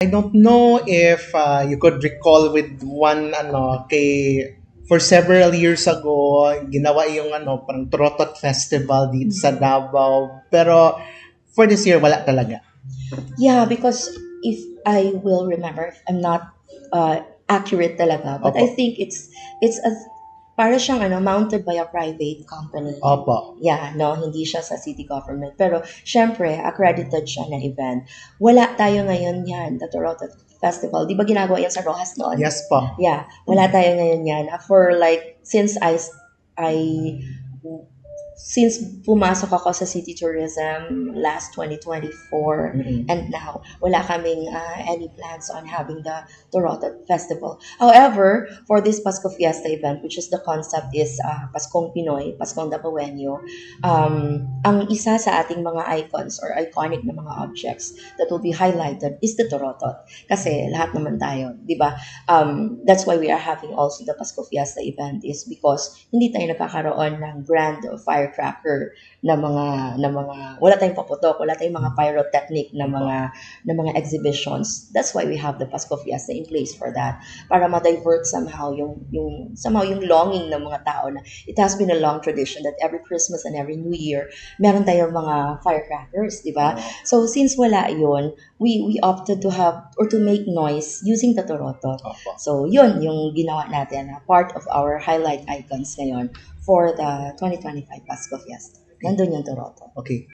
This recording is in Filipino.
I don't know if you could recall with one for several years ago ginawa yung parang Trotot Festival dito sa Davao, pero for this year wala talaga. Yeah, because if I will remember, if I'm not accurate talaga, but I Opo. think it's a para siyang mounted by a private company. Opo. Yeah, no, hindi siya sa city government. Pero syempre, accredited siya na event. Wala tayo ngayon yan, the Toronto Festival. Di ba ginagawa yan sa Rojas noon? Yes po. Yeah, wala tayo ngayon yan. For like, I since pumasok ako sa City Tourism last 2024 Mm-mm. and now wala kaming any plans on having the Toronto Festival. However, for this Pasko Fiesta event, which is the concept is Paskong Pinoy, Paskong Dabawenyo, ang isa sa ating mga icons or iconic na mga objects that will be highlighted is the Toronto. Kasi lahat naman tayo, di ba? That's why we are having also the Pasko Fiesta event is because hindi tayo nagkakaroon ng grand firecracker na mga wala tayong paputok, wala tayong mga pyrotechnic na mga exhibitions. That's why we have the Pasko Fiesta in place for that. Para ma-divert somehow yung longing ng mga tao na it has been a long tradition that every Christmas and every New Year meron tayong mga firecrackers, di ba? So since wala yun, we opted to have or to make noise using the Torotot. Opo. So yun yung ginawa natin na part of our highlight icons ngayon for the 2025 Pasko Fiesta. Nandun yung Torotot. Okay.